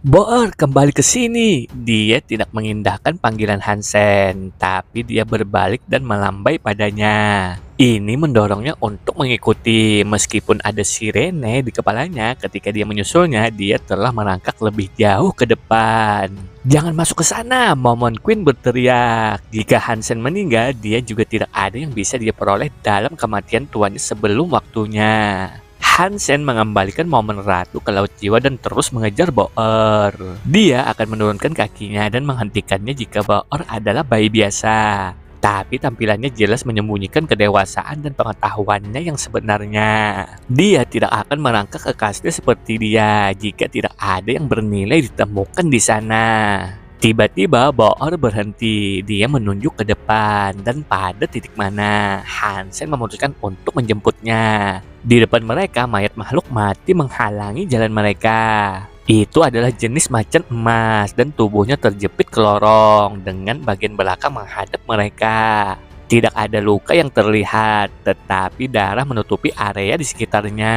Boer kembali ke sini. Dia tidak mengindahkan panggilan Hansen, tapi dia berbalik dan melambai padanya. Ini mendorongnya untuk mengikuti, meskipun ada sirene di kepalanya. Ketika dia menyusulnya, dia telah merangkak lebih jauh ke depan. Jangan masuk ke sana, Momon Queen berteriak. Jika Hansen meninggal, dia juga tidak ada yang bisa dia peroleh dalam kematian tuannya sebelum waktunya. Hansen mengembalikan momen ratu ke laut jiwa dan terus mengejar Boer. Dia akan menurunkan kakinya dan menghentikannya jika Boer adalah bayi biasa. Tapi tampilannya jelas menyembunyikan kedewasaan dan pengetahuannya yang sebenarnya. Dia tidak akan merangkak ke kastil seperti dia jika tidak ada yang bernilai ditemukan di sana. Tiba-tiba Boer berhenti. Dia menunjuk ke depan dan pada titik mana Hansen memutuskan untuk menjemputnya. Di depan mereka, mayat makhluk mati menghalangi jalan mereka. Itu adalah jenis macan emas dan tubuhnya terjepit ke lorong dengan bagian belakang menghadap mereka. Tidak ada luka yang terlihat, tetapi darah menutupi area di sekitarnya.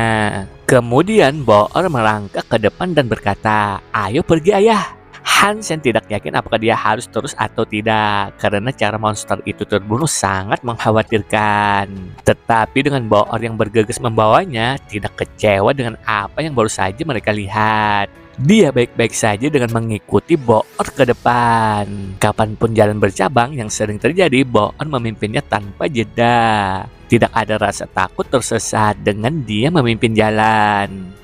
Kemudian Boer merangkak ke depan dan berkata, "Ayo pergi ayah." Hansen tidak yakin apakah dia harus terus atau tidak, karena cara monster itu terbunuh sangat mengkhawatirkan. Tetapi dengan Boer yang bergegas membawanya, tidak kecewa dengan apa yang baru saja mereka lihat. Dia baik-baik saja dengan mengikuti Boer ke depan. Kapanpun jalan bercabang yang sering terjadi, Boer memimpinnya tanpa jeda. Tidak ada rasa takut tersesat dengan dia memimpin jalan.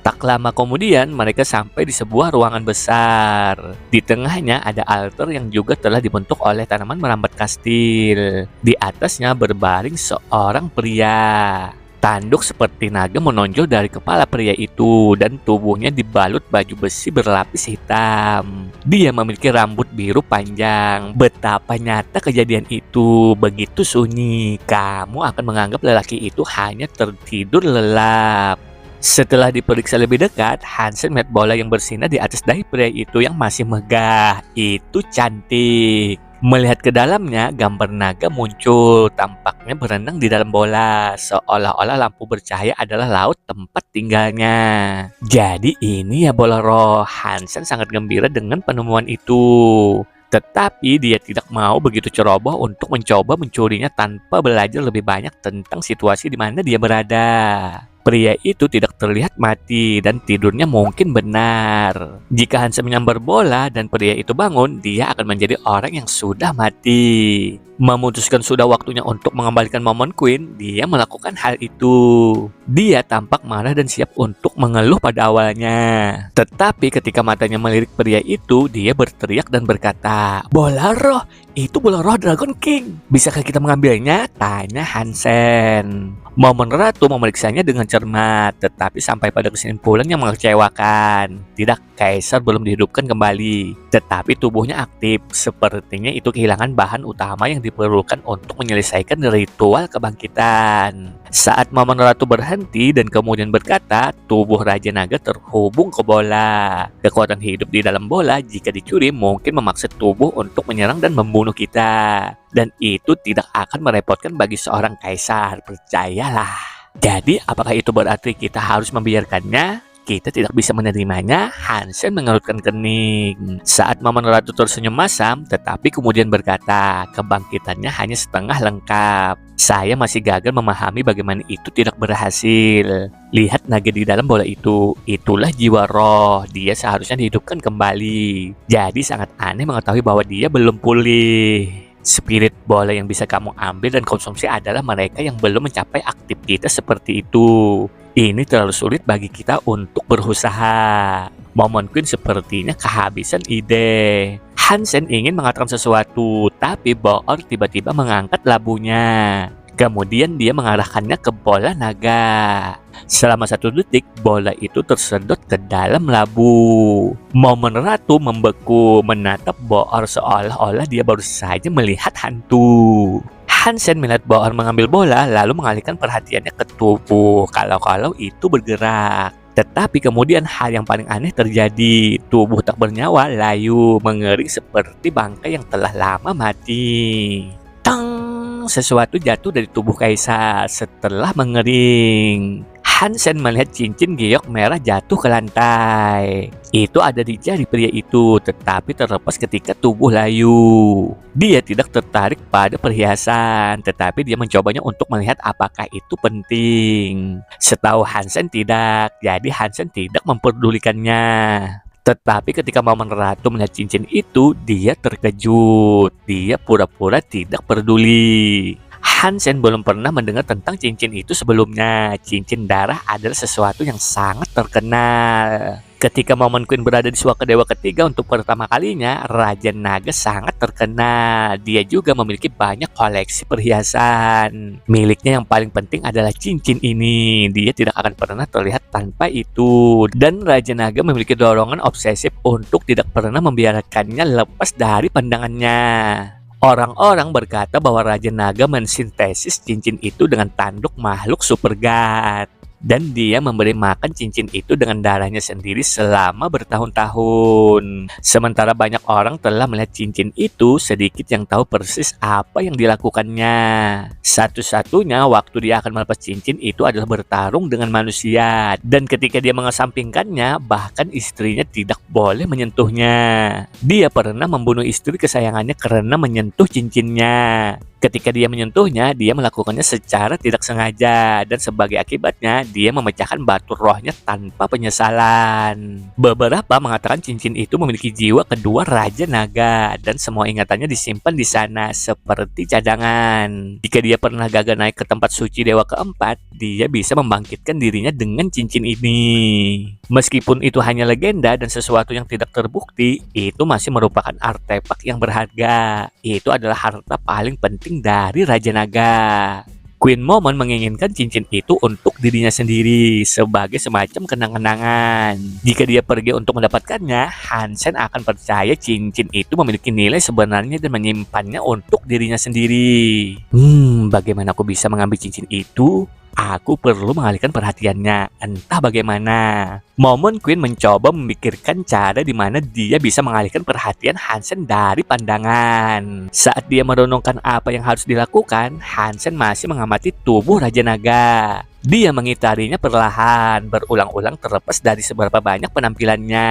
Tak lama kemudian, mereka sampai di sebuah ruangan besar. Di tengahnya ada altar yang juga telah dibentuk oleh tanaman merambat kastil. Di atasnya berbaring seorang pria. Tanduk seperti naga menonjol dari kepala pria itu dan tubuhnya dibalut baju besi berlapis hitam. Dia memiliki rambut biru panjang. Betapa nyata kejadian itu, begitu sunyi. Kamu akan menganggap lelaki itu hanya tertidur lelap. Setelah diperiksa lebih dekat, Hansen melihat bola yang bersinar di atas dahi pria itu yang masih megah. Itu cantik. Melihat ke dalamnya, gambar naga muncul. Tampaknya berenang di dalam bola, seolah-olah lampu bercahaya adalah laut tempat tinggalnya. Jadi ini ya bola roh. Hansen sangat gembira dengan penemuan itu. Tetapi dia tidak mau begitu ceroboh untuk mencoba mencurinya tanpa belajar lebih banyak tentang situasi di mana dia berada. Pria itu tidak terlihat mati dan tidurnya mungkin benar. Jika Hansen menyambar bola dan pria itu bangun, dia akan menjadi orang yang sudah mati. Memutuskan sudah waktunya untuk mengembalikan Momon Queen, dia melakukan hal itu. Dia tampak marah dan siap untuk mengeluh pada awalnya. Tetapi ketika matanya melirik pria itu, dia berteriak dan berkata, "Bola roh, itu bola roh Dragon King. Bisakah kita mengambilnya?" tanya Hansen. Momon Ratu memeriksanya dengan cermat, tetapi sampai pada kesimpulan yang mengecewakan. Tidak, kaisar belum dihidupkan kembali, tetapi tubuhnya aktif. Sepertinya itu kehilangan bahan utama yang diperlukan untuk menyelesaikan ritual kebangkitan. Saat Momon Ratu berhenti dan kemudian berkata, tubuh Raja Naga terhubung ke bola. Kekuatan hidup di dalam bola jika dicuri mungkin memaksa tubuh untuk menyerang dan membunuh kita. Dan itu tidak akan merepotkan bagi seorang kaisar, percayalah. Jadi apakah itu berarti kita harus membiarkannya? Kita tidak bisa menerimanya. Hansen mengerutkan kening. Saat Momon Ratu tersenyum masam, tetapi kemudian berkata, kebangkitannya hanya setengah lengkap. Saya masih gagal memahami bagaimana itu tidak berhasil. Lihat naga di dalam bola itu. Itulah jiwa roh. Dia seharusnya dihidupkan kembali. Jadi sangat aneh mengetahui bahwa dia belum pulih. Spirit bola yang bisa kamu ambil dan konsumsi adalah mereka yang belum mencapai aktivitas seperti itu. Ini terlalu sulit bagi kita untuk berusaha. Momon Queen sepertinya kehabisan ide. Hansen ingin mengatakan sesuatu, tapi Boer tiba-tiba mengangkat labunya. Kemudian dia mengarahkannya ke bola naga. Selama 1 detik, bola itu tersedot ke dalam labu. Momon Ratu membeku menatap Boer seolah-olah dia baru saja melihat hantu. Hansen melihat Boer mengambil bola lalu mengalihkan perhatiannya ke tubuh kalau itu bergerak. Tetapi kemudian hal yang paling aneh terjadi. Tubuh tak bernyawa layu mengering seperti bangkai yang telah lama mati. Tang! Sesuatu jatuh dari tubuh kaisar setelah mengering. Hansen melihat cincin giok merah jatuh ke lantai. Itu ada di jari pria itu, tetapi terlepas ketika tubuh layu. Dia tidak tertarik pada perhiasan, tetapi dia mencobanya untuk melihat apakah itu penting. Setahu Hansen tidak, jadi Hansen tidak memperdulikannya. Tetapi ketika momen ratu melihat cincin itu, dia terkejut. Dia pura-pura tidak peduli. Hansen belum pernah mendengar tentang cincin itu sebelumnya. Cincin darah adalah sesuatu yang sangat terkenal. Ketika momen Queen berada di suaka dewa ketiga untuk pertama kalinya, Raja Naga sangat terkenal. Dia juga memiliki banyak koleksi perhiasan. Miliknya yang paling penting adalah cincin ini. Dia tidak akan pernah terlihat tanpa itu. Dan Raja Naga memiliki dorongan obsesif untuk tidak pernah membiarkannya lepas dari pandangannya. Orang-orang berkata bahwa Raja Naga mensintesis cincin itu dengan tanduk makhluk super god. Dan dia memberi makan cincin itu dengan darahnya sendiri selama bertahun-tahun. Sementara banyak orang telah melihat cincin itu, sedikit yang tahu persis apa yang dilakukannya. Satu-satunya waktu dia akan melepas cincin itu adalah bertarung dengan manusia. Dan ketika dia mengesampingkannya, bahkan istrinya tidak boleh menyentuhnya. Dia pernah membunuh istri kesayangannya karena menyentuh cincinnya. Ketika dia menyentuhnya, dia melakukannya secara tidak sengaja, dan sebagai akibatnya, dia memecahkan batu rohnya tanpa penyesalan. Beberapa mengatakan cincin itu memiliki jiwa kedua Raja Naga, dan semua ingatannya disimpan di sana seperti cadangan. Jika dia pernah gagal naik ke tempat suci dewa keempat, dia bisa membangkitkan dirinya dengan cincin ini. Meskipun itu hanya legenda dan sesuatu yang tidak terbukti, itu masih merupakan artefak yang berharga. Itu adalah harta paling penting dari Raja Naga. Queen Momon menginginkan cincin itu untuk dirinya sendiri sebagai semacam kenang-kenangan. Jika dia pergi untuk mendapatkannya, Hansen akan percaya cincin itu memiliki nilai sebenarnya dan menyimpannya untuk dirinya sendiri. Bagaimana aku bisa mengambil cincin itu? Aku perlu mengalihkan perhatiannya, entah bagaimana. Momon Queen mencoba memikirkan cara di mana dia bisa mengalihkan perhatian Hansen dari pandangan. Saat dia merenungkan apa yang harus dilakukan, Hansen masih mengamati tubuh Raja Naga. Dia mengitarinya perlahan, berulang-ulang terlepas dari seberapa banyak penampilannya.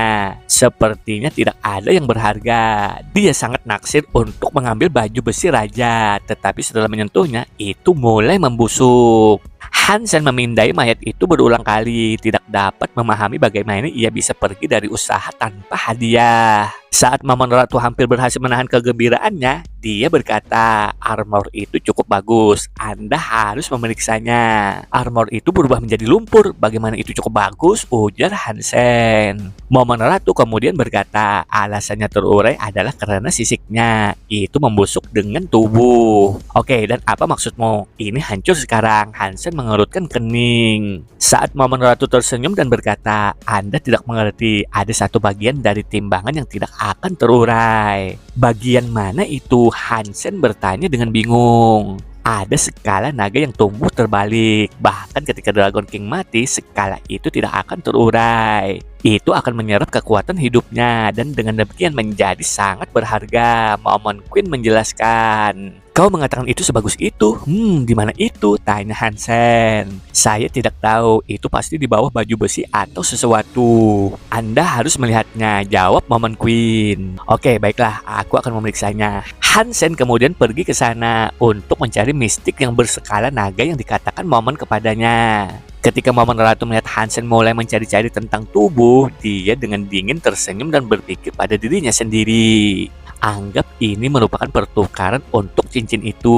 Sepertinya tidak ada yang berharga. Dia sangat naksir untuk mengambil baju besi raja, tetapi setelah menyentuhnya, itu mulai membusuk. Hansen memindai mayat itu berulang kali, tidak dapat memahami bagaimana ia bisa pergi dari usaha tanpa hadiah. Saat Momon Ratu hampir berhasil menahan kegembiraannya, dia berkata, armor itu cukup bagus, Anda harus memeriksanya. Armor itu berubah menjadi lumpur, bagaimana itu cukup bagus? Ujar Hansen. Momon Ratu kemudian berkata, alasannya terurai adalah karena sisiknya, itu membusuk dengan tubuh. Oke, dan apa maksudmu? Ini hancur sekarang. Hansen mengerutkan kening. Saat Momon Ratu tersenyum dan berkata, Anda tidak mengerti, ada satu bagian dari timbangan yang tidak akan terurai. Bagian mana itu? Hansen bertanya dengan bingung. Ada skala naga yang tumbuh terbalik. Bahkan ketika Dragon King mati, skala itu tidak akan terurai. Itu akan menyerap kekuatan hidupnya dan dengan demikian menjadi sangat berharga. Momon Queen menjelaskan. Kau mengatakan itu sebagus itu? Di mana itu? Tanya Hansen. Saya tidak tahu, itu pasti di bawah baju besi atau sesuatu. Anda harus melihatnya, jawab Momon Queen. Oke, baiklah, aku akan memeriksanya. Hansen kemudian pergi ke sana untuk mencari mistik yang berskala naga yang dikatakan Momon kepadanya. Ketika Momon Ratu melihat Hansen mulai mencari-cari tentang tubuh, dia dengan dingin tersenyum dan berpikir pada dirinya sendiri. Anggap ini merupakan pertukaran untuk cincin itu.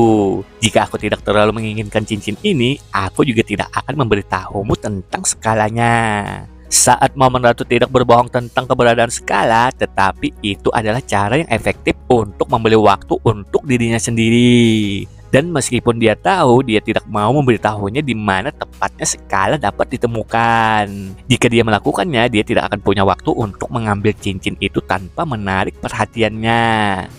Jika aku tidak terlalu menginginkan cincin ini, aku juga tidak akan memberitahumu tentang skalanya. Saat Momon Ratu tidak berbohong tentang keberadaan skala, tetapi itu adalah cara yang efektif untuk membeli waktu untuk dirinya sendiri. Dan meskipun dia tahu, dia tidak mau memberitahunya di mana tepatnya skala dapat ditemukan. Jika dia melakukannya, dia tidak akan punya waktu untuk mengambil cincin itu tanpa menarik perhatiannya.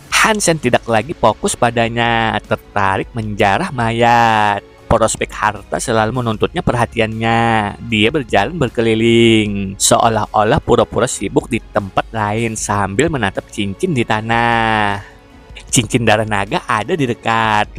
Hansen tidak lagi fokus padanya, tertarik menjarah mayat. Prospek harta selalu menuntutnya perhatiannya. Dia berjalan berkeliling, seolah-olah pura-pura sibuk di tempat lain sambil menatap cincin di tanah. Cincin darah naga ada di dekat.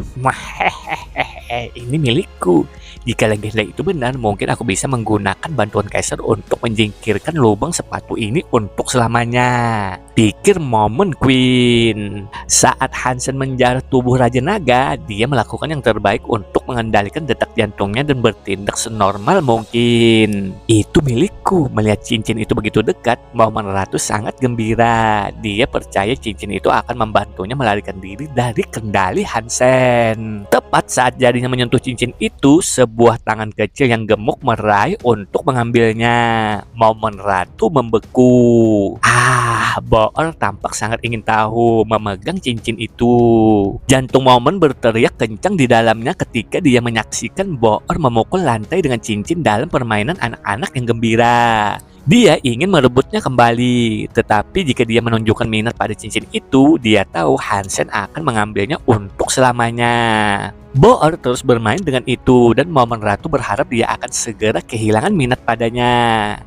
Ini milikku. Jika legenda itu benar, mungkin aku bisa menggunakan bantuan Kaiser untuk menyingkirkan lubang sepatu ini untuk selamanya. Pikir momen Queen. Saat Hansen menjarah tubuh Raja Naga, dia melakukan yang terbaik untuk mengendalikan detak jantungnya dan bertindak senormal mungkin. Itu milikku. Melihat cincin itu begitu dekat, Momen Ratu sangat gembira. Dia percaya cincin itu akan membantunya melarikan diri dari kendali Hansen. Tepat saat jarinya menyentuh cincin itu, sebuah tangan kecil yang gemuk meraih untuk mengambilnya. Momen Ratu membeku. Boor tampak sangat ingin tahu memegang cincin itu. Jantung Momen berteriak kencang di dalamnya ketika dia menyaksikan Boor memukul lantai dengan cincin dalam permainan anak-anak yang gembira. Dia ingin merebutnya kembali, tetapi jika dia menunjukkan minat pada cincin itu, dia tahu Hansen akan mengambilnya untuk selamanya. Boor terus bermain dengan itu dan Momen Ratu berharap dia akan segera kehilangan minat padanya.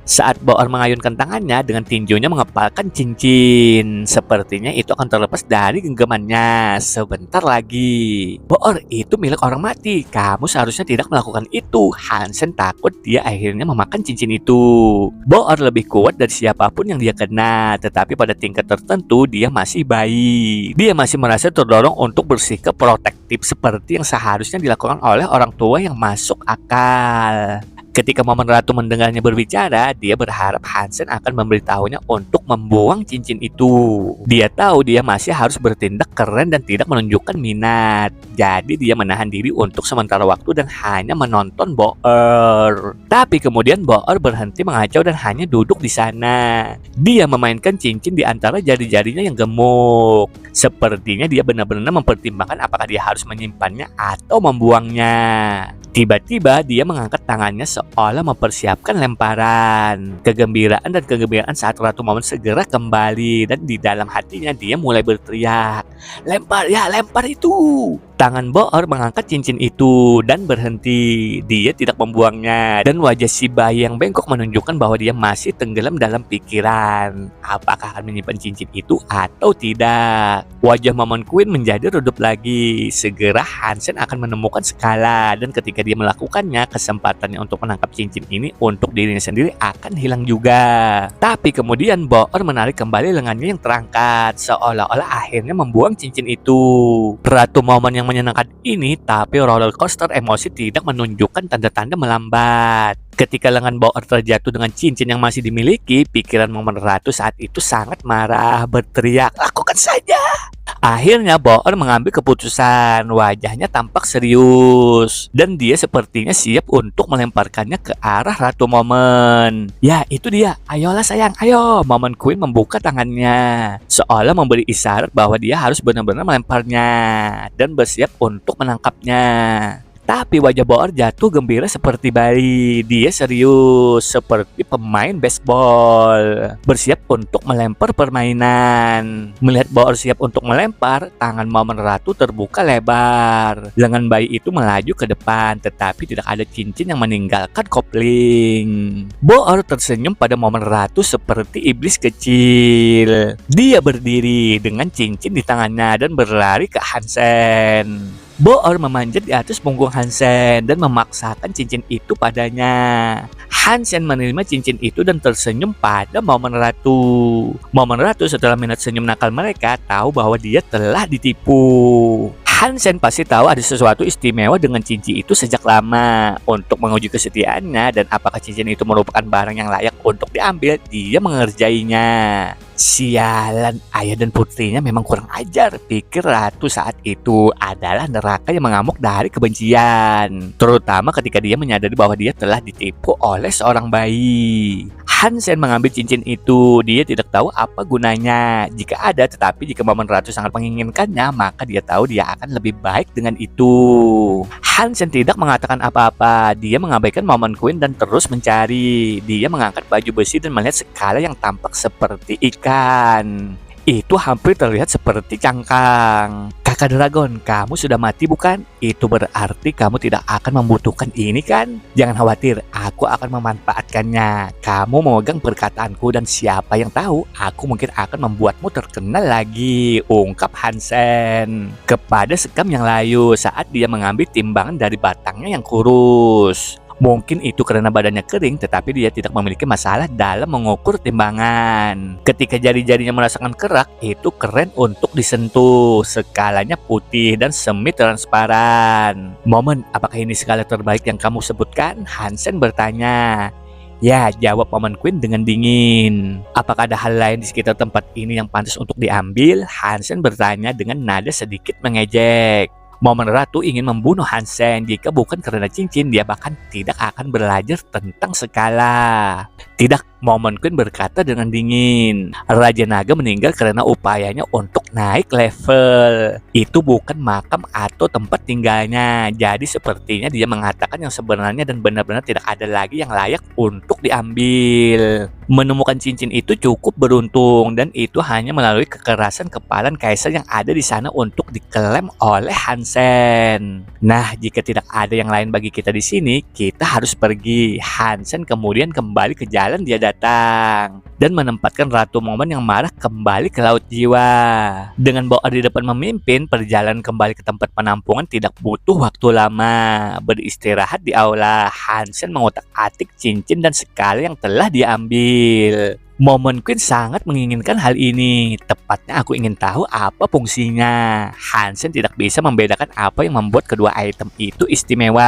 Saat Boor mengayunkan tangannya dengan tinjunya mengepalkan cincin, sepertinya itu akan terlepas dari genggamannya sebentar lagi. Boor, itu milik orang mati. Kamu seharusnya tidak melakukan itu. Hansen takut dia akhirnya memakan cincin itu. Boor lebih kuat dari siapapun yang dia kenal, tetapi pada tingkat tertentu dia masih bayi. Dia masih merasa terdorong untuk bersikap protektif seperti yang seharusnya dilakukan oleh orang tua yang masuk akal. Ketika Momen Ratu mendengarnya berbicara, dia berharap Hansen akan memberitahunya untuk membuang cincin itu. Dia tahu dia masih harus bertindak keren dan tidak menunjukkan minat. Jadi dia menahan diri untuk sementara waktu dan hanya menonton Boor. Tapi kemudian Boor berhenti mengacau dan hanya duduk di sana. Dia memainkan cincin di antara jari-jarinya yang gemuk. Sepertinya dia benar-benar mempertimbangkan apakah dia harus menyimpannya atau membuangnya. Tiba-tiba dia mengangkat tangannya seolah mempersiapkan lemparan. Kegembiraan dan kegembiraan saat Ratu Momen segera kembali dan di dalam hatinya dia mulai berteriak, "Lempar ya, lempar itu!" Tangan Boor mengangkat cincin itu dan berhenti. Dia tidak membuangnya dan wajah si bayi yang bengkok menunjukkan bahwa dia masih tenggelam dalam pikiran. Apakah akan menyimpan cincin itu atau tidak? Wajah Momen Queen menjadi redup lagi. Segera Hansen akan menemukan skala dan ketika dia melakukannya, kesempatannya untuk menangkap cincin ini untuk dirinya sendiri akan hilang juga. Tapi kemudian Boor menarik kembali lengannya yang terangkat, seolah-olah akhirnya membuang cincin itu. Ratu Momen yang menyenangkan ini, tapi roller coaster emosi tidak menunjukkan tanda-tanda melambat. Ketika lengan Boor terjatuh dengan cincin yang masih dimiliki, pikiran Momen Ratu saat itu sangat marah, berteriak, "Lakukan saja!" Akhirnya Boor mengambil keputusan. Wajahnya tampak serius dan dia sepertinya siap untuk melemparkannya ke arah Ratu Momen. Ya, itu dia. Ayolah sayang, ayo. Momen Queen membuka tangannya, seolah memberi isyarat bahwa dia harus benar-benar melemparnya dan bersiap untuk menangkapnya. Tapi wajah Boor jatuh gembira seperti bayi. Dia serius seperti pemain baseball, bersiap untuk melempar permainan. Melihat Boor siap untuk melempar, tangan Momen Ratu terbuka lebar. Lengan bayi itu melaju ke depan, tetapi tidak ada cincin yang meninggalkan kopling. Boor tersenyum pada Momen Ratu seperti iblis kecil. Dia berdiri dengan cincin di tangannya dan berlari ke Hansen. Boor memanjat di atas punggung Hansen dan memaksakan cincin itu padanya. Hansen menerima cincin itu dan tersenyum pada Momen Ratu. Momen Ratu setelah melihat senyum nakal mereka tahu bahwa dia telah ditipu. Hansen pasti tahu ada sesuatu istimewa dengan cincin itu sejak lama. Untuk menguji kesetiaannya dan apakah cincin itu merupakan barang yang layak untuk diambil, dia mengerjainya. Sialan, ayah dan putrinya memang kurang ajar, pikir Ratu saat itu. Adalah neraka yang mengamuk dari kebencian, terutama ketika dia menyadari bahwa dia telah ditipu oleh seorang bayi. Hansen mengambil cincin itu. Dia tidak tahu apa gunanya jika ada, tetapi jika Momen Ratu sangat menginginkannya, maka dia tahu dia akan lebih baik dengan itu. Hansen tidak mengatakan apa-apa. Dia mengabaikan Momen Queen dan terus mencari. Dia mengangkat baju besi dan melihat skala yang tampak seperti ikan. Itu hampir terlihat seperti cangkang. Kakak Dragon, kamu sudah mati bukan? Itu berarti kamu tidak akan membutuhkan ini kan? Jangan khawatir, aku akan memanfaatkannya. Kamu memegang perkataanku dan siapa yang tahu, aku mungkin akan membuatmu terkenal lagi, ungkap Hansen kepada sekam yang layu saat dia mengambil timbangan dari batangnya yang kurus. Mungkin itu karena badannya kering, tetapi dia tidak memiliki masalah dalam mengukur timbangan. Ketika jari-jarinya merasakan kerak, itu keren untuk disentuh. Skalanya putih dan semi transparan. Momen, apakah ini skala terbaik yang kamu sebutkan? Hansen bertanya. Ya, jawab Paman Queen dengan dingin. Apakah ada hal lain di sekitar tempat ini yang pantas untuk diambil? Hansen bertanya dengan nada sedikit mengejek. Momen Ratu ingin membunuh Hansen. Jika bukan karena cincin, dia bahkan tidak akan belajar tentang skala. Tidak, Momen Queen berkata dengan dingin. Raja Naga meninggal karena upayanya untuk naik level. Itu bukan makam atau tempat tinggalnya. Jadi sepertinya dia mengatakan yang sebenarnya dan benar-benar tidak ada lagi yang layak untuk diambil. Menemukan cincin itu cukup beruntung dan itu hanya melalui kekerasan kepalan kaisar yang ada di sana untuk diklaim oleh Hansen. Nah, jika tidak ada yang lain bagi kita di sini, kita harus pergi. Hansen kemudian kembali ke jalan dia datang dan menempatkan Ratu Momen yang marah kembali ke Laut Jiwa. Dengan Boar di depan memimpin, perjalanan kembali ke tempat penampungan tidak butuh waktu lama. Beristirahat di aula, Hansen mengotak-atik cincin dan skala yang telah diambil. Momen Queen sangat menginginkan hal ini. Tepatnya aku ingin tahu apa fungsinya. Hansen tidak bisa membedakan apa yang membuat kedua item itu istimewa.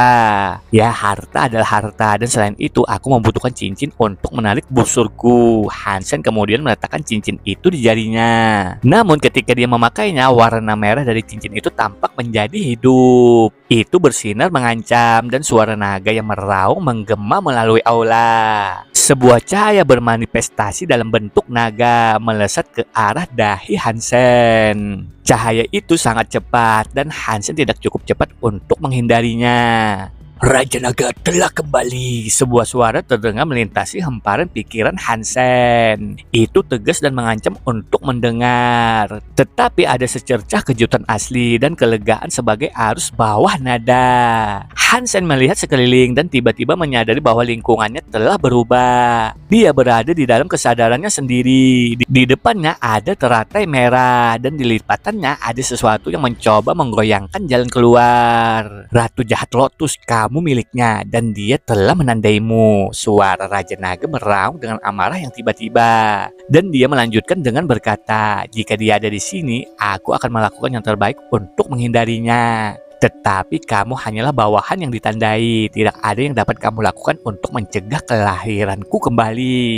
Ya, harta adalah harta dan selain itu aku membutuhkan cincin untuk menarik busurku. Hansen kemudian meletakkan cincin itu di jarinya. Namun ketika dia memakainya, warna merah dari cincin itu tampak menjadi hidup. Itu bersinar mengancam dan suara naga yang meraung menggema melalui aula. Sebuah cahaya bermanifestasi dalam bentuk naga melesat ke arah dahi Hansen. Cahaya itu sangat cepat dan Hansen tidak cukup cepat untuk menghindarinya. Raja Naga telah kembali. Sebuah suara terdengar melintasi hamparan pikiran Hansen. Itu tegas dan mengancam untuk mendengar. Tetapi ada secercah kejutan asli dan kelegaan sebagai arus bawah nada. Hansen melihat sekeliling dan tiba-tiba menyadari bahwa lingkungannya telah berubah. Dia berada di dalam kesadarannya sendiri. Di depannya ada teratai merah dan di lipatannya ada sesuatu yang mencoba menggoyangkan jalan keluar. Ratu Jahat Lotus, kamu miliknya dan dia telah menandaimu. Suara Raja Naga meraung dengan amarah yang tiba-tiba. Dan dia melanjutkan dengan berkata, jika dia ada di sini, aku akan melakukan yang terbaik untuk menghindarinya. Tetapi kamu hanyalah bawahan yang ditandai. Tidak ada yang dapat kamu lakukan untuk mencegah kelahiranku kembali.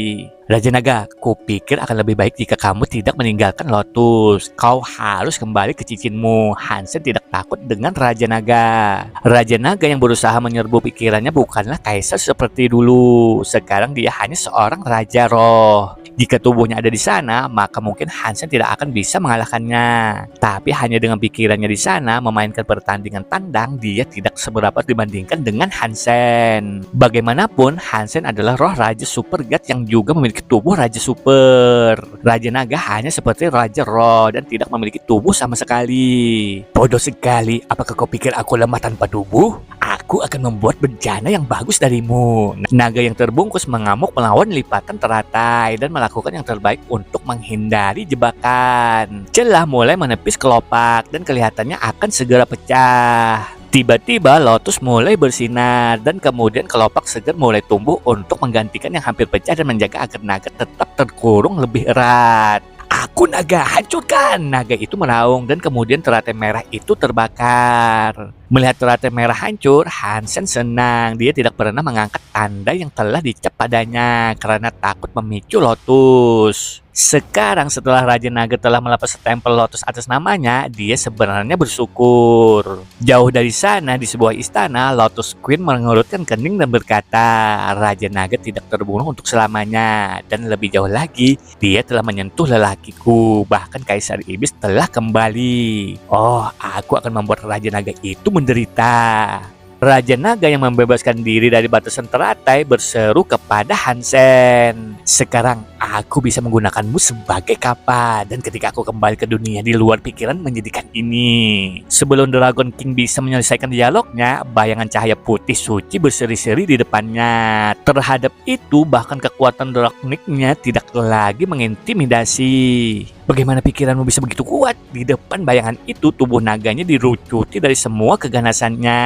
Raja Naga, kupikir akan lebih baik jika kamu tidak meninggalkan Lotus. Kau harus kembali ke cincinmu. Hansen tidak takut dengan Raja Naga. Raja Naga yang berusaha menyerbu pikirannya bukanlah kaisar seperti dulu. Sekarang dia hanya seorang Raja Roh. Jika tubuhnya ada di sana, maka mungkin Hansen tidak akan bisa mengalahkannya. Tapi hanya dengan pikirannya di sana, memainkan pertandingan tandang, dia tidak seberapa dibandingkan dengan Hansen. Bagaimanapun, Hansen adalah roh Raja Super God yang juga memiliki tubuh Raja Super. Raja Naga hanya seperti Raja Roh dan tidak memiliki tubuh sama sekali. Bodoh sekali, apakah kau pikir aku lemah tanpa tubuh? Aku akan membuat bencana yang bagus darimu. Naga yang terbungkus mengamuk melawan lipatan teratai dan melakukan yang terbaik untuk menghindari jebakan. Celah mulai menepis kelopak dan kelihatannya akan segera pecah. Tiba-tiba Lotus mulai bersinar dan kemudian kelopak segar mulai tumbuh untuk menggantikan yang hampir pecah dan menjaga agar naga tetap terkurung lebih erat. Aku naga, hancurkan! Naga itu meraung dan kemudian teratai merah itu terbakar. Melihat teratai merah hancur, Hansen senang. Dia tidak pernah mengangkat tanda yang telah dicap padanya karena takut memicu Lotus. Sekarang setelah Raja Naga telah melepas stempel Lotus atas namanya, dia sebenarnya bersyukur. Jauh dari sana di sebuah istana, Lotus Queen mengerutkan kening dan berkata, Raja Naga tidak terbunuh untuk selamanya. Dan lebih jauh lagi, dia telah menyentuh lelakiku. Bahkan Kaisar Iblis telah kembali. Oh, aku akan membuat Raja Naga itu menderita. Raja Naga yang membebaskan diri dari batasan teratai berseru kepada Hansen. Sekarang aku bisa menggunakanmu sebagai kapal. Dan ketika aku kembali ke dunia di luar pikiran menyedihkan ini. Sebelum Dragon King bisa menyelesaikan dialognya, bayangan cahaya putih suci berseri-seri di depannya. Terhadap itu, bahkan kekuatan Dragoniknya tidak lagi mengintimidasi. Bagaimana pikiranmu bisa begitu kuat? Di depan bayangan itu, tubuh naganya dirucuti dari semua keganasannya.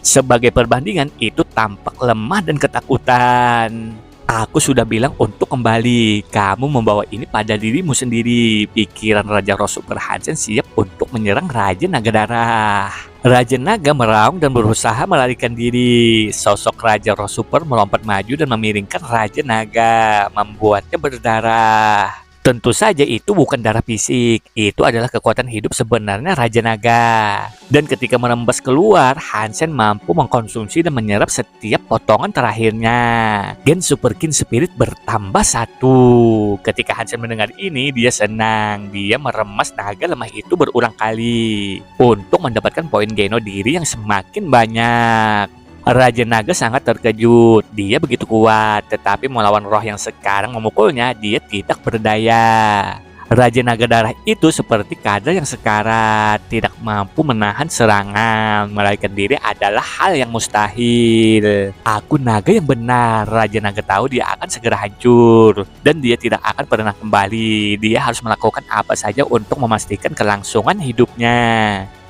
Sebagai perbandingan, itu tampak lemah dan ketakutan. Aku sudah bilang untuk kembali. Kamu membawa ini pada dirimu sendiri. Pikiran Raja Roh Super Hansen siap untuk menyerang Raja Naga Darah. Raja Naga meraung dan berusaha melarikan diri. Sosok Raja Roh Super melompat maju dan memiringkan Raja Naga, membuatnya berdarah. Tentu saja itu bukan darah fisik, itu adalah kekuatan hidup sebenarnya Raja Naga. Dan ketika merembes keluar, Hansen mampu mengkonsumsi dan menyerap setiap potongan terakhirnya. Gen Super Kin Spirit bertambah 1. Ketika Hansen mendengar ini, dia senang. Dia meremas naga lemah itu berulang kali untuk mendapatkan poin geno diri yang semakin banyak. Raja Naga sangat terkejut. Dia begitu kuat, tetapi melawan roh yang sekarang memukulnya, dia tidak berdaya. Raja Naga Darah itu seperti kadal yang sekarat, tidak mampu menahan serangan. Melarikan diri adalah hal yang mustahil. Aku naga yang benar. Raja Naga tahu dia akan segera hancur, dan dia tidak akan pernah kembali. Dia harus melakukan apa saja untuk memastikan kelangsungan hidupnya.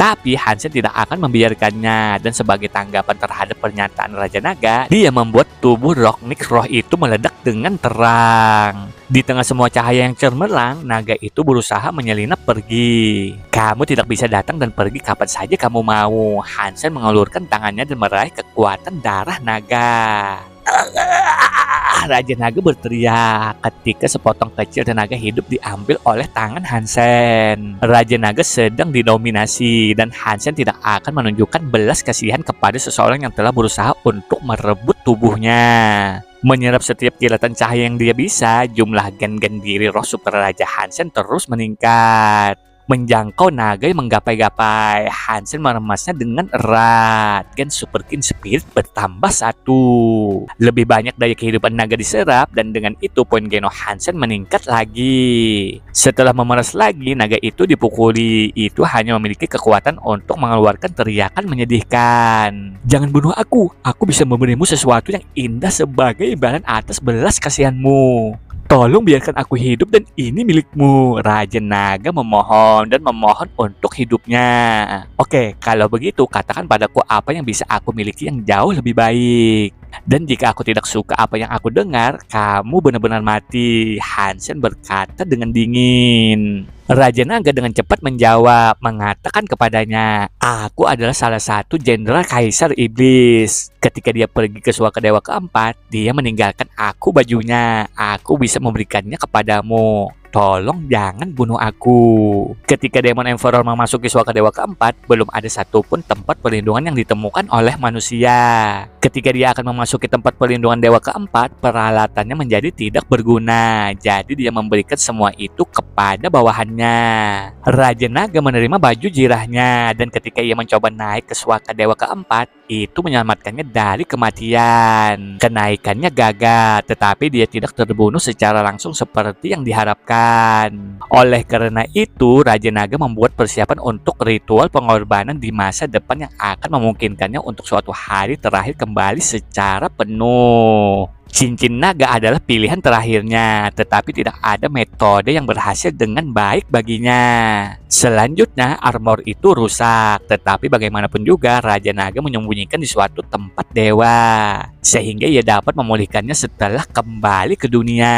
Tapi Hansen tidak akan membiarkannya, dan sebagai tanggapan terhadap pernyataan Raja Naga, dia membuat tubuh Roknik roh itu meledak dengan terang. Di tengah semua cahaya yang cemerlang, naga itu berusaha menyelinap pergi. Kamu tidak bisa datang dan pergi kapan saja kamu mau. Hansen mengulurkan tangannya dan meraih kekuatan darah naga. Raja Naga berteriak ketika sepotong kecil tenaga hidup diambil oleh tangan Hansen. Raja Naga sedang didominasi dan Hansen tidak akan menunjukkan belas kasihan kepada seseorang yang telah berusaha untuk merebut tubuhnya. Menyerap setiap kilatan cahaya yang dia bisa, jumlah gen-gen diri roh super Raja Hansen terus meningkat. Menjangkau naga yang menggapai-gapai, Hansen meremasnya dengan erat. Gen Super Kin Spirit bertambah 1. Lebih banyak daya kehidupan naga diserap, dan dengan itu poin geno Hansen meningkat lagi. Setelah memeras lagi, naga itu dipukuli. Itu hanya memiliki kekuatan untuk mengeluarkan teriakan menyedihkan. Jangan bunuh aku bisa memberimu sesuatu yang indah sebagai imbalan atas belas kasihanmu. Tolong biarkan aku hidup dan ini milikmu. Raja Naga memohon dan memohon untuk hidupnya. Oke, kalau begitu katakan padaku apa yang bisa aku miliki yang jauh lebih baik. Dan jika aku tidak suka apa yang aku dengar, kamu benar-benar mati. Hansen berkata dengan dingin. Raja Naga dengan cepat menjawab, mengatakan kepadanya, aku adalah salah satu jenderal Kaisar Iblis. Ketika dia pergi ke Suaka Dewa keempat, dia meninggalkan aku bajunya. Aku bisa memberikannya kepadamu. Tolong jangan bunuh aku. Ketika Demon Emperor memasuki Suaka Dewa keempat, belum ada satupun tempat perlindungan yang ditemukan oleh manusia. Ketika dia akan memasuki tempat perlindungan Dewa keempat, peralatannya menjadi tidak berguna. Jadi dia memberikan semua itu kepada bawahannya. Raja Naga menerima baju jirahnya, dan ketika ia mencoba naik ke Suaka Dewa keempat, itu menyelamatkannya dari kematian. Kenaikannya gagal, tetapi dia tidak terbunuh secara langsung seperti yang diharapkan. Oleh karena itu, Raja Naga membuat persiapan untuk ritual pengorbanan di masa depan yang akan memungkinkannya untuk suatu hari terakhir kembali secara penuh. Cincin naga adalah pilihan terakhirnya, tetapi tidak ada metode yang berhasil dengan baik baginya. Selanjutnya, armor itu rusak, tetapi bagaimanapun juga Raja Naga menyembunyikan di suatu tempat dewa, sehingga ia dapat memulihkannya setelah kembali ke dunia.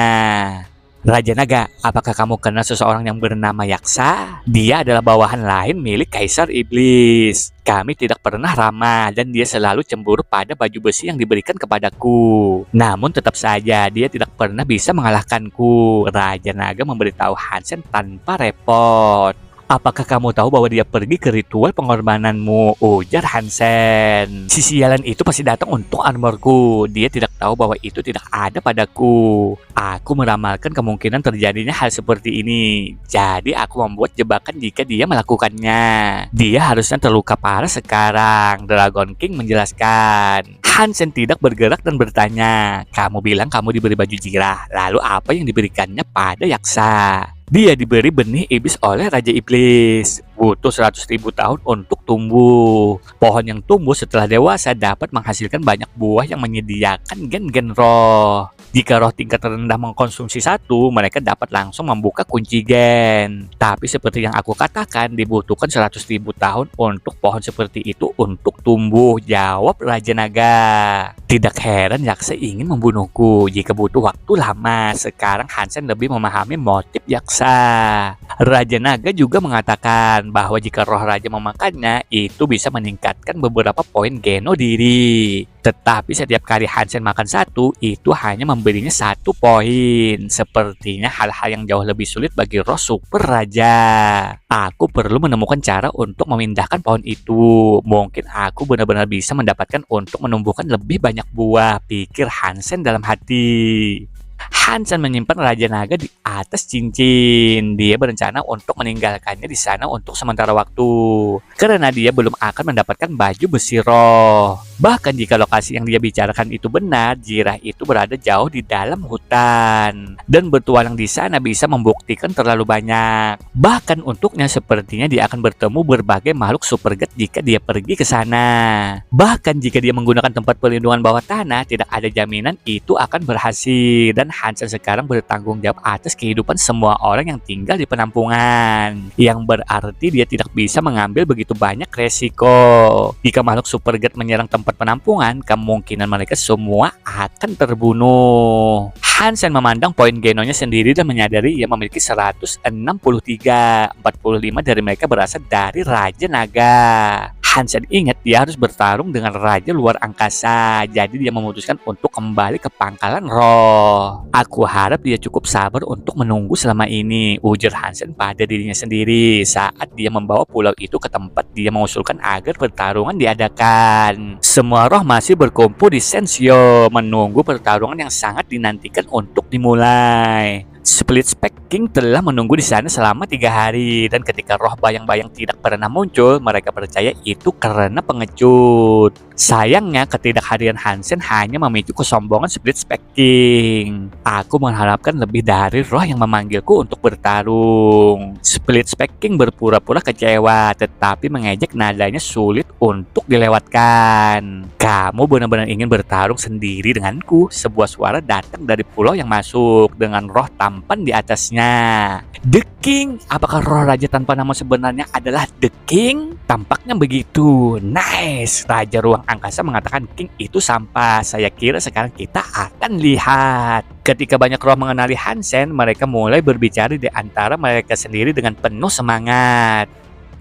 Raja Naga, apakah kamu kenal seseorang yang bernama Yaksa? Dia adalah bawahan lain milik Kaisar Iblis. Kami tidak pernah ramah dan dia selalu cemburu pada baju besi yang diberikan kepadaku. Namun tetap saja dia tidak pernah bisa mengalahkanku. Raja Naga memberitahu Hansen tanpa repot. Apakah kamu tahu bahwa dia pergi ke ritual pengorbananmu? Ujar Hansen. Si sialan itu pasti datang untuk armorku. Dia tidak tahu bahwa itu tidak ada padaku. Aku meramalkan kemungkinan terjadinya hal seperti ini. Jadi aku membuat jebakan jika dia melakukannya. Dia harusnya terluka parah sekarang. Dragon King menjelaskan. Hansen tidak bergerak dan bertanya, "Kamu bilang kamu diberi baju jirah, lalu apa yang diberikannya pada yaksa?" "Dia diberi benih iblis oleh Raja Iblis. Butuh 100.000 tahun untuk tumbuh. Pohon yang tumbuh setelah dewasa dapat menghasilkan banyak buah yang menyediakan gen-gen roh. Jika roh tingkat rendah mengkonsumsi satu, mereka dapat langsung membuka kunci gen. Tapi seperti yang aku katakan, dibutuhkan 100.000 tahun untuk pohon seperti itu untuk tumbuh," jawab Raja Naga. Tidak heran yaksa ingin membunuhku jika butuh waktu lama. Sekarang Hansen lebih memahami motif yaksa. Raja Naga juga mengatakan bahwa jika roh raja memakannya, itu bisa meningkatkan beberapa poin geno diri. Tetapi setiap kali Hansen makan satu, itu hanya memberinya 1 poin. Sepertinya hal-hal yang jauh lebih sulit bagi roh super raja. Aku perlu menemukan cara untuk memindahkan pohon itu. Mungkin aku benar-benar bisa mendapatkan untuk menumbuhkan lebih banyak buah, pikir Hansen dalam hati. Hansen menyimpan Raja Naga di atas cincin. Dia berencana untuk meninggalkannya di sana untuk sementara waktu, karena dia belum akan mendapatkan baju besi roh. Bahkan jika lokasi yang dia bicarakan itu benar, jirah itu berada jauh di dalam hutan, dan bertualang di sana bisa membuktikan terlalu banyak. Bahkan untuknya sepertinya dia akan bertemu berbagai makhluk super god jika dia pergi ke sana. Bahkan jika dia menggunakan tempat perlindungan bawah tanah, tidak ada jaminan itu akan berhasil. Dan Hansen sekarang bertanggung jawab atas kehidupan semua orang yang tinggal di penampungan, yang berarti dia tidak bisa mengambil begitu banyak resiko. Jika makhluk super god menyerang tempat penampungan, kemungkinan mereka semua akan terbunuh. Hansen memandang poin genonya sendiri dan menyadari ia memiliki 163. 45 dari mereka berasal dari Raja Naga. Hansen ingat dia harus bertarung dengan raja luar angkasa, jadi dia memutuskan untuk kembali ke pangkalan roh. "Aku harap dia cukup sabar untuk menunggu selama ini," ujar Hansen pada dirinya sendiri saat dia membawa pulau itu ke tempat dia mengusulkan agar pertarungan diadakan. Semua roh masih berkumpul di Sensio, menunggu pertarungan yang sangat dinantikan untuk dimulai. Split Spec King telah menunggu di sana selama 3 hari, dan ketika roh bayang-bayang tidak pernah muncul, mereka percaya itu karena pengecut. Sayangnya, ketidakhadiran Hansen hanya memicu kesombongan Split Spec King. "Aku mengharapkan lebih dari roh yang memanggilku untuk bertarung." Split Spec King berpura-pura kecewa, tetapi mengejek nadanya sulit untuk dilewatkan. "Kamu benar-benar ingin bertarung sendiri denganku?" Sebuah suara datang dari pulau yang masuk dengan roh tampan di atasnya. "The King? Apakah roh raja tanpa nama sebenarnya adalah The King?" "Tampaknya begitu." "Nice." Raja ruang angkasa mengatakan King itu sampah. "Saya kira sekarang kita akan lihat." Ketika banyak roh mengenali Hansen, mereka mulai berbicara di antara mereka sendiri dengan penuh semangat.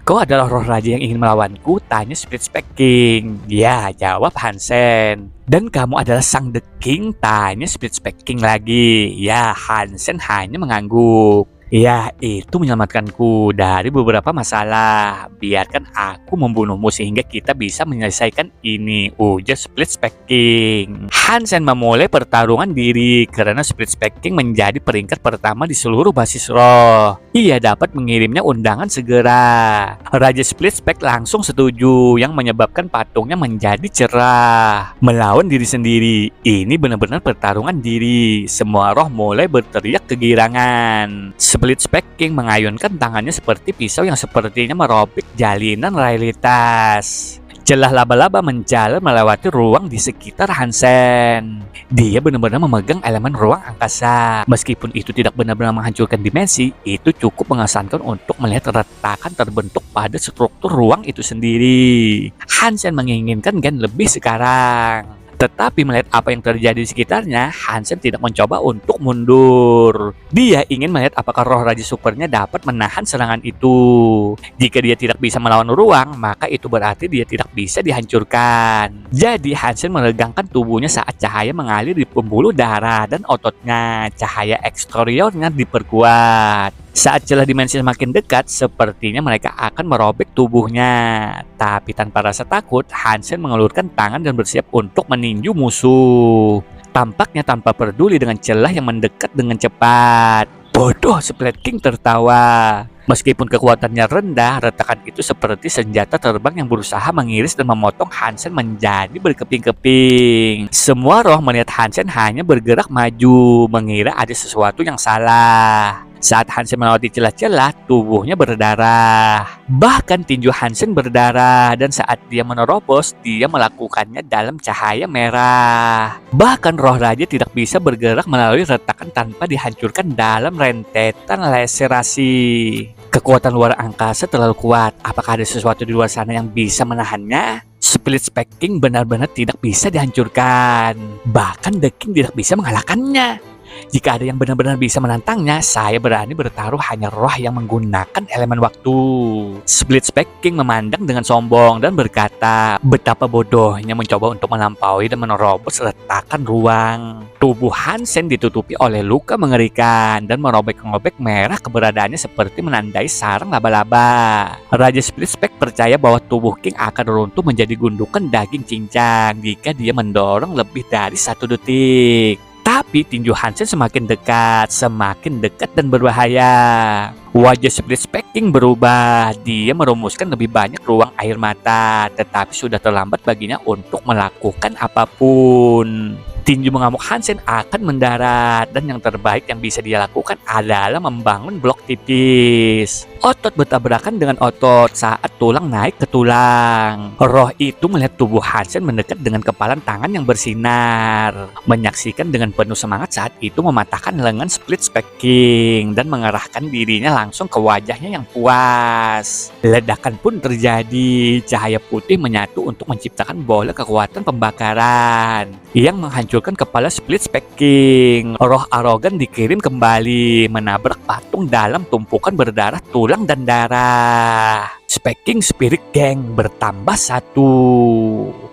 "Kau adalah roh raja yang ingin melawanku?" tanya Split Spec King. "Ya," jawab Hansen. "Dan kamu adalah sang The King?" tanya Split Spec King lagi. "Ya," Hansen hanya mengangguk. "Ya, itu menyelamatkanku dari beberapa masalah. Biarkan aku membunuhmu sehingga kita bisa menyelesaikan ini," ujar Split Spec King. Hansen memulai pertarungan diri karena Split Spec King menjadi peringkat pertama di seluruh basis roh. Ia dapat mengirimnya undangan segera. Raja Split Spec langsung setuju, yang menyebabkan patungnya menjadi cerah. Melawan diri sendiri, ini benar-benar pertarungan diri. Semua roh mulai berteriak kegirangan. Split Spec King mengayunkan tangannya seperti pisau yang sepertinya merobek jalinan realitas. Celah laba-laba menjalar melewati ruang di sekitar Hansen. Dia benar-benar memegang elemen ruang angkasa. Meskipun itu tidak benar-benar menghancurkan dimensi, itu cukup mengesankan untuk melihat retakan terbentuk pada struktur ruang itu sendiri. Hansen menginginkan gen lebih sekarang. Tetapi melihat apa yang terjadi di sekitarnya, Hansen tidak mencoba untuk mundur. Dia ingin melihat apakah roh raja supernya dapat menahan serangan itu. Jika dia tidak bisa melawan ruang, maka itu berarti dia tidak bisa dihancurkan. Jadi Hansen meregangkan tubuhnya saat cahaya mengalir di pembuluh darah dan ototnya. Cahaya eksteriornya diperkuat. Saat celah dimensi semakin dekat, sepertinya mereka akan merobek tubuhnya. Tapi tanpa rasa takut, Hansen mengelurkan tangan dan bersiap untuk meninju musuh. Tampaknya tanpa peduli dengan celah yang mendekat dengan cepat. "Bodoh," Split King tertawa. Meskipun kekuatannya rendah, retakan itu seperti senjata terbang yang berusaha mengiris dan memotong Hansen menjadi berkeping-keping. Semua roh melihat Hansen hanya bergerak maju, mengira ada sesuatu yang salah. Saat Hansen melewati celah-celah, tubuhnya berdarah. Bahkan tinju Hansen berdarah, dan saat dia menerobos, dia melakukannya dalam cahaya merah. Bahkan roh raja tidak bisa bergerak melalui retakan tanpa dihancurkan dalam rentetan laserasi. Kekuatan luar angkasa terlalu kuat. Apakah ada sesuatu di luar sana yang bisa menahannya? Split Speaking benar-benar tidak bisa dihancurkan. Bahkan The King tidak bisa mengalahkannya. Jika ada yang benar-benar bisa menantangnya, saya berani bertaruh hanya roh yang menggunakan elemen waktu. Split Speaking memandang dengan sombong dan berkata, betapa bodohnya mencoba untuk melampaui dan menerobos retakan ruang. Tubuh Hansen ditutupi oleh luka mengerikan dan merobek-robek merah keberadaannya seperti menandai sarang laba-laba. Raja Split Spec percaya bahwa tubuh King akan runtuh menjadi gundukan daging cincang jika dia mendorong lebih dari 1 detik. Tapi tinju Hansen semakin dekat dan berbahaya. Wajah Split Speaking berubah. Dia merumuskan lebih banyak ruang air mata, tetapi sudah terlambat baginya untuk melakukan apapun. Tinju mengamuk Hansen akan mendarat, dan yang terbaik yang bisa dia lakukan adalah membangun blok tipis. Otot bertabrakan dengan otot saat tulang naik ke tulang. Roh itu melihat tubuh Hansen mendekat dengan kepalan tangan yang bersinar. Menyaksikan dengan penuh semangat saat itu mematahkan lengan Split Speaking dan mengarahkan dirinya langsung ke wajahnya yang puas. Ledakan pun terjadi. Cahaya putih menyatu untuk menciptakan bola kekuatan pembakaran yang menghancurkan kepala Split Speaking. Roh arogan dikirim kembali, menabrak patung dalam tumpukan berdarah tulang dan darah. Speaking Spirit Gang bertambah 1.